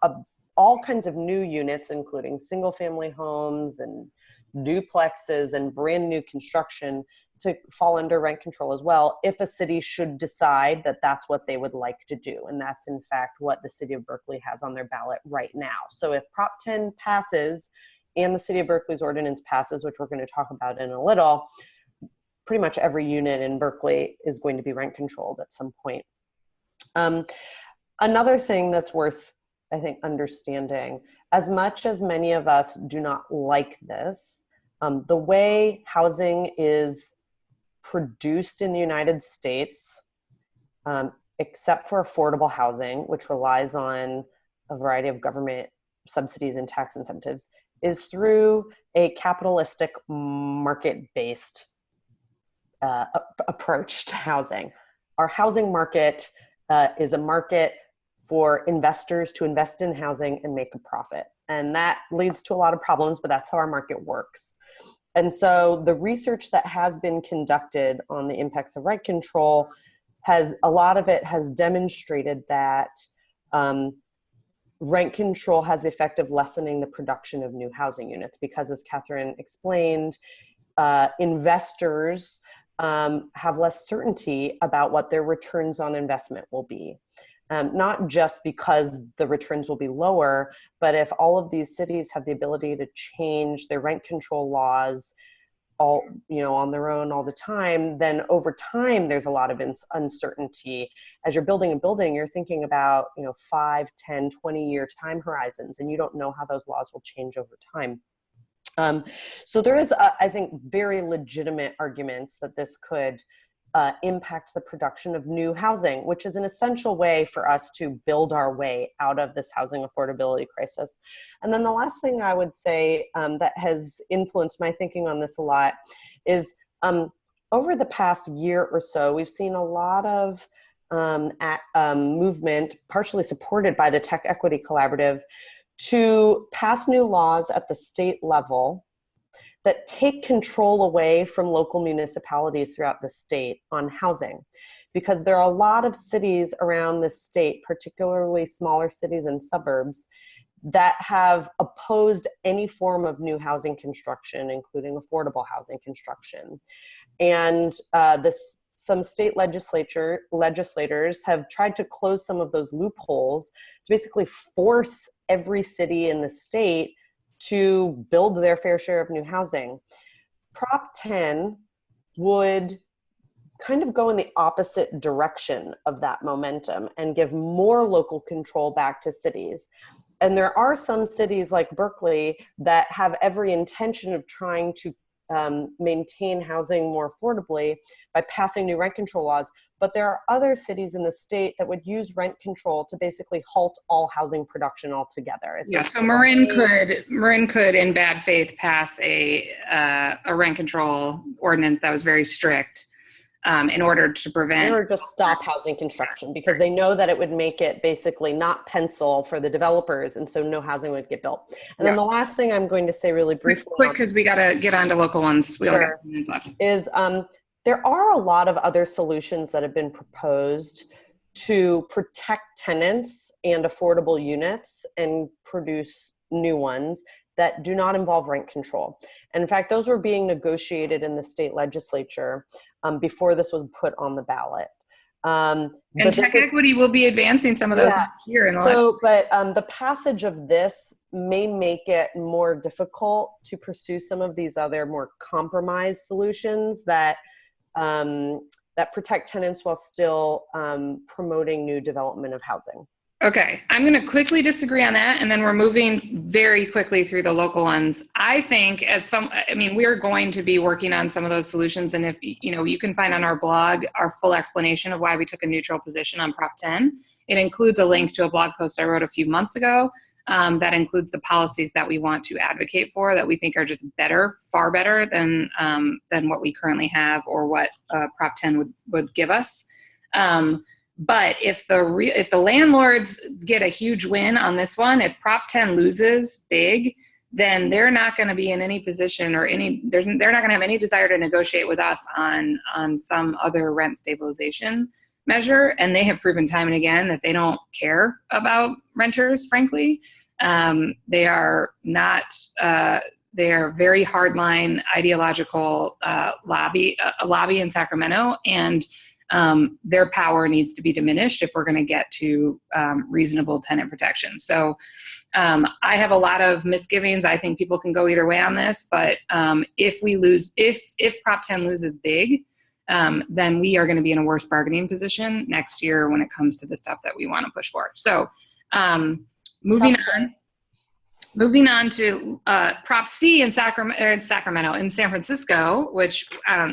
all kinds of new units, including single family homes and duplexes and brand new construction, to fall under rent control as well, if a city should decide that that's what they would like to do. And that's in fact what the city of Berkeley has on their ballot right now. So if Prop 10 passes and the city of Berkeley's ordinance passes, which we're going to talk about in a little, pretty much every unit in Berkeley is going to be rent controlled at some point. Another thing that's worth, I think, understanding, as much as many of us do not like this, the way housing is produced in the United States, except for affordable housing, which relies on a variety of government subsidies and tax incentives, is through a capitalistic market-based approach to housing. Our housing market is a market for investors to invest in housing and make a profit. And that leads to a lot of problems, but that's how our market works. And so the research that has been conducted on the impacts of rent control a lot of it has demonstrated that rent control has the effect of lessening the production of new housing units, because, as Catherine explained, investors have less certainty about what their returns on investment will be. Not just because the returns will be lower, but if all of these cities have the ability to change their rent control laws on their own all the time, then over time there's a lot of uncertainty. As you're building a building, you're thinking about 5, 10, 20-year time horizons, and you don't know how those laws will change over time. So there is, I think, very legitimate arguments that this could impact the production of new housing, which is an essential way for us to build our way out of this housing affordability crisis. And then the last thing I would say that has influenced my thinking on this a lot is over the past year or so, we've seen a lot of movement, partially supported by the Tech Equity Collaborative, to pass new laws at the state level that take control away from local municipalities throughout the state on housing. Because there are a lot of cities around the state, particularly smaller cities and suburbs, that have opposed any form of new housing construction, including affordable housing construction. And some state legislators have tried to close some of those loopholes to basically force every city in the state to build their fair share of new housing. Prop 10 would kind of go in the opposite direction of that momentum and give more local control back to cities. And there are some cities like Berkeley that have every intention of trying to maintain housing more affordably by passing new rent control laws. But there are other cities in the state that would use rent control to basically halt all housing production altogether. So Marin could, in bad faith, pass a rent control ordinance that was very strict. in order to prevent. Or just stop housing construction because they know that it would make it basically not pencil for the developers, and so no housing would get built. And then the last thing I'm going to say really briefly, quick, because we got to get on to local ones. We only got 10 minutes left. Is there are a lot of other solutions that have been proposed to protect tenants and affordable units and produce new ones that do not involve rent control. And in fact, those were being negotiated in the state legislature before this was put on the ballot. And tech equity will be advancing some of those here in the passage of this may make it more difficult to pursue some of these other more compromised solutions that that protect tenants while still promoting new development of housing. Okay, I'm going to quickly disagree on that, and then we're moving very quickly through the local ones. I think we're going to be working on some of those solutions, and if you can find on our blog our full explanation of why we took a neutral position on Prop 10. It includes a link to a blog post I wrote a few months ago that includes the policies that we want to advocate for that we think are just better, far better than what we currently have or what Prop 10 would give us. But if the landlords get a huge win on this one, if Prop 10 loses big, then they're not going to be in any position or they're not going to have any desire to negotiate with us on some other rent stabilization measure. And they have proven time and again that they don't care about renters, frankly. They are not, they are very hardline ideological lobby in Sacramento, and their power needs to be diminished if we're going to get to reasonable tenant protection. So I have a lot of misgivings. I think people can go either way on this, but if Prop 10 loses big, then we are going to be in a worse bargaining position next year when it comes to the stuff that we want to push for. So moving on to Prop C in Sacramento, in San Francisco, which,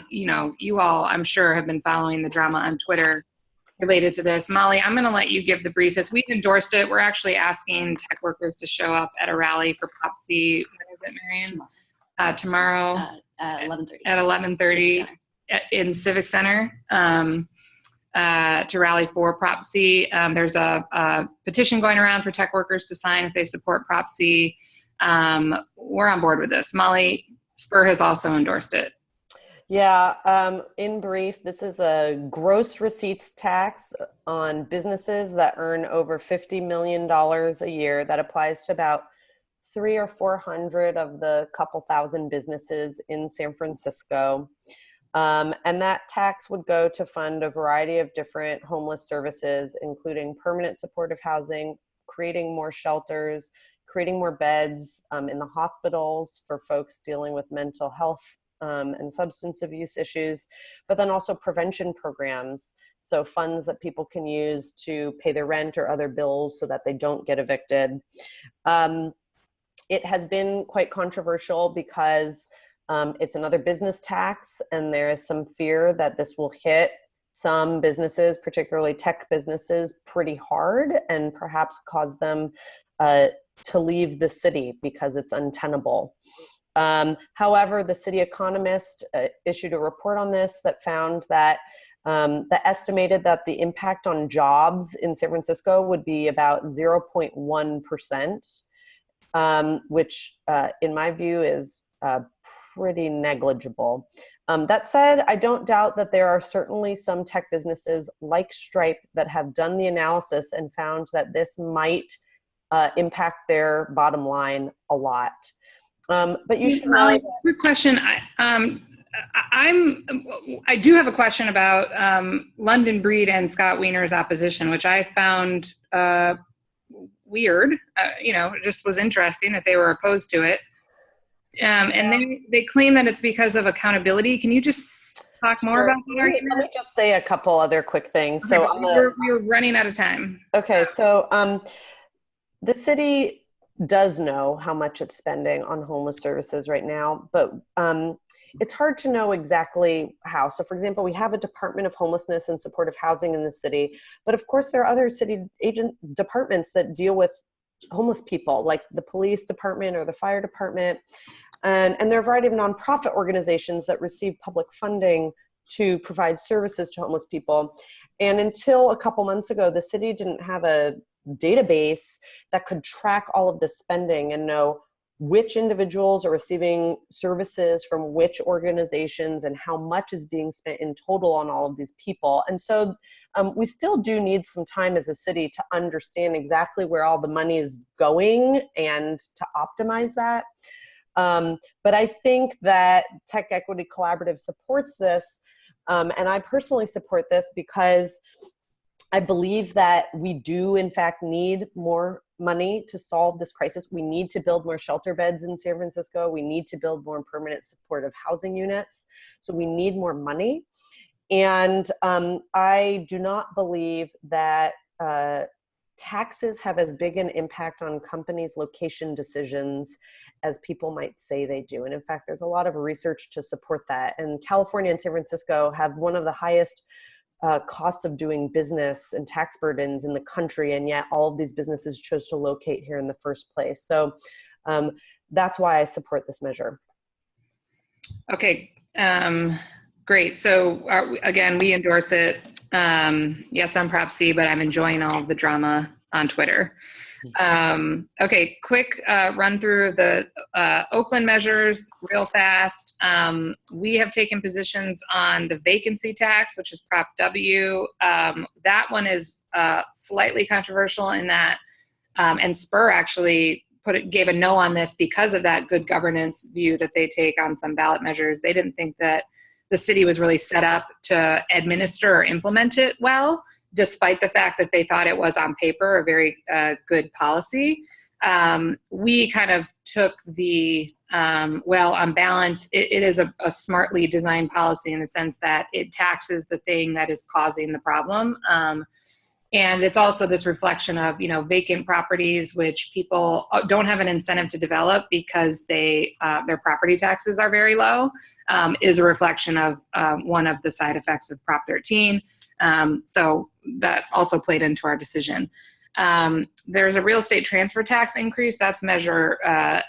you all, I'm sure, have been following the drama on Twitter related to this. Molly, I'm going to let you give the briefest. We've endorsed it. We're actually asking tech workers to show up at a rally for Prop C. When is it, Marion? Tomorrow? At 11:30. At 11:30 in Civic Center. To rally for Prop C. There's a petition going around for tech workers to sign if they support Prop C. We're on board with this. Molly, Spur has also endorsed it. Yeah, in brief, this is a gross receipts tax on businesses that earn over $50 million a year. That applies to about 300 or 400 of the couple thousand businesses in San Francisco. And that tax would go to fund a variety of different homeless services, including permanent supportive housing, creating more shelters, creating more beds in the hospitals for folks dealing with mental health and substance abuse issues, but then also prevention programs. So funds that people can use to pay their rent or other bills so that they don't get evicted. It has been quite controversial because it's another business tax, and there is some fear that this will hit some businesses, particularly tech businesses, pretty hard and perhaps cause them to leave the city because it's untenable. However, the City Economist issued a report on this that found that that estimated that the impact on jobs in San Francisco would be about 0.1%, which in my view is pretty negligible. That said, I don't doubt that there are certainly some tech businesses like Stripe that have done the analysis and found that this might impact their bottom line a lot. But you should know. Quick question. I do have a question about London Breed and Scott Wiener's opposition, which I found weird. It just was interesting that they were opposed to it. And they claim that it's because of accountability. Can you just talk more about that argument? Let me just say a couple other quick things. Okay, so we're running out of time. Okay, so the city does know how much it's spending on homeless services right now, but it's hard to know exactly how. So for example, we have a Department of Homelessness and Supportive Housing in the city, but of course there are other city departments that deal with homeless people, like the police department or the fire department. And there are a variety of nonprofit organizations that receive public funding to provide services to homeless people. And until a couple months ago, the city didn't have a database that could track all of the spending and know which individuals are receiving services from which organizations and how much is being spent in total on all of these people. And so we still do need some time as a city to understand exactly where all the money is going and to optimize that. But I think that Tech Equity Collaborative supports this. And I personally support this because I believe that we do, in fact, need more money to solve this crisis. We need to build more shelter beds in San Francisco. We need to build more permanent supportive housing units. So we need more money. And I do not believe that taxes have as big an impact on companies' location decisions as people might say they do. And in fact, there's a lot of research to support that. And California and San Francisco have one of the highest costs of doing business and tax burdens in the country, and yet all of these businesses chose to locate here in the first place. So that's why I support this measure. Okay, great. So again, we endorse it. Yes, I'm Prop C, but I'm enjoying all of the drama on Twitter. Okay, quick run through of the Oakland measures real fast. We have taken positions on the vacancy tax, which is Prop W. That one is slightly controversial in that, and Spur actually gave a no on this because of that good governance view that they take on some ballot measures. They didn't think that the city was really set up to administer or implement it well, despite the fact that they thought it was on paper a very good policy. We kind of took the, well, on balance, it is a smartly designed policy in the sense that it taxes the thing that is causing the problem. And it's also this reflection of, vacant properties, which people don't have an incentive to develop because their property taxes are very low, is a reflection of one of the side effects of Prop 13. So that also played into our decision. There's a real estate transfer tax increase. That's measure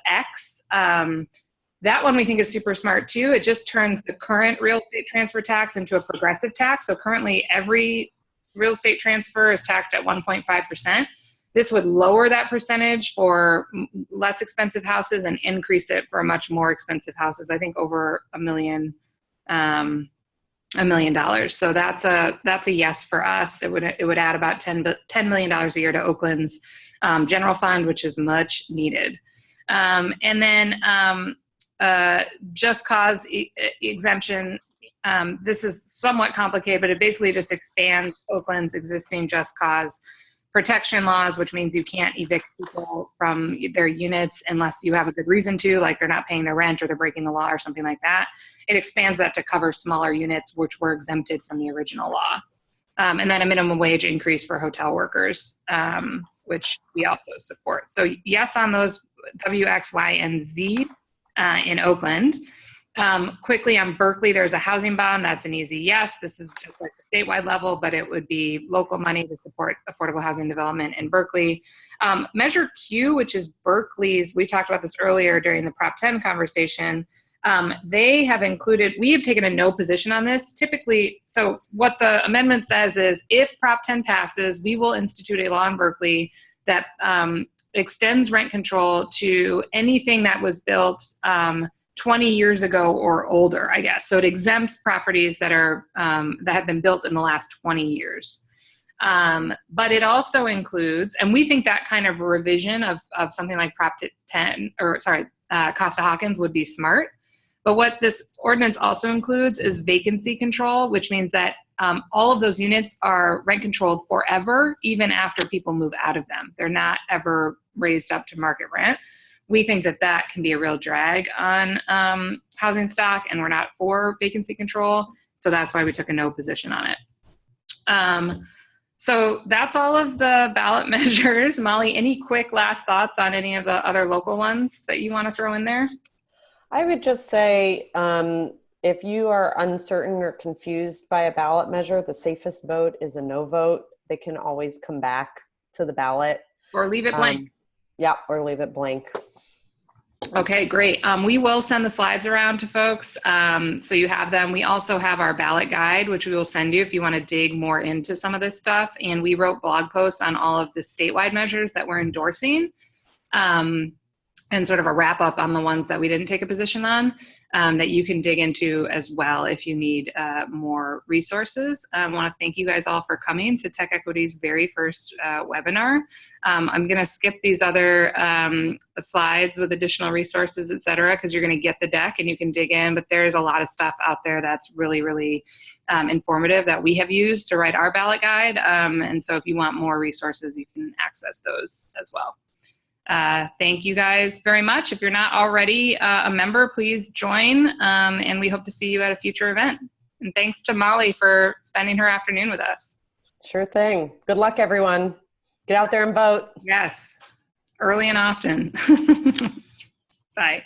X. That one we think is super smart too. It just turns the current real estate transfer tax into a progressive tax. So currently every real estate transfer is taxed at 1.5%. This would lower that percentage for less expensive houses and increase it for much more expensive houses. I think over $1 million. $1 million. So that's a yes for us. It would add about $10 million a year to Oakland's general fund, which is much needed. And then just cause exemption. This is somewhat complicated, but it basically just expands Oakland's existing just cause protection laws, which means you can't evict people from their units unless you have a good reason to, like they're not paying their rent or they're breaking the law or something like that. It expands that to cover smaller units, which were exempted from the original law. And then a minimum wage increase for hotel workers, which we also support. So yes on those W, X, Y, and Z in Oakland. Quickly on Berkeley, there's a housing bond. That's an easy yes. This is just like the statewide level, but it would be local money to support affordable housing development in Berkeley. Measure Q, which is Berkeley's, we talked about this earlier during the Prop 10 conversation. They have included, we have taken a no position on this. Typically, so what the amendment says is if Prop 10 passes, we will institute a law in Berkeley that extends rent control to anything that was built 20 years ago or older, I guess. So it exempts properties that are that have been built in the last 20 years. But it also includes, and we think that kind of revision of something like Prop 10, or sorry, Costa-Hawkins would be smart. But what this ordinance also includes is vacancy control, which means that all of those units are rent controlled forever, even after people move out of them. They're not ever raised up to market rent. We think that that can be a real drag on housing stock, and we're not for vacancy control. So that's why we took a no position on it. So that's all of the ballot measures. Molly, any quick last thoughts on any of the other local ones that you want to throw in there? I would just say, if you are uncertain or confused by a ballot measure, the safest vote is a no vote. They can always come back to the ballot. Or leave it blank. Yeah, or leave it blank. Okay, great. We will send the slides around to folks, so you have them. We also have our ballot guide, which we will send you if you want to dig more into some of this stuff. And we wrote blog posts on all of the statewide measures that we're endorsing, and sort of a wrap up on the ones that we didn't take a position on, that you can dig into as well if you need more resources. I want to thank you guys all for coming to Tech Equity's very first webinar. I'm going to skip these other slides with additional resources, et cetera, because you're going to get the deck and you can dig in, but there's a lot of stuff out there that's really, really informative that we have used to write our ballot guide. And so if you want more resources, you can access those as well. Thank you guys very much. If you're not already a member, please join, and we hope to see you at a future event. And thanks to Molly for spending her afternoon with us. Sure thing. Good luck, everyone. Get out there and vote. Yes, early and often. Bye.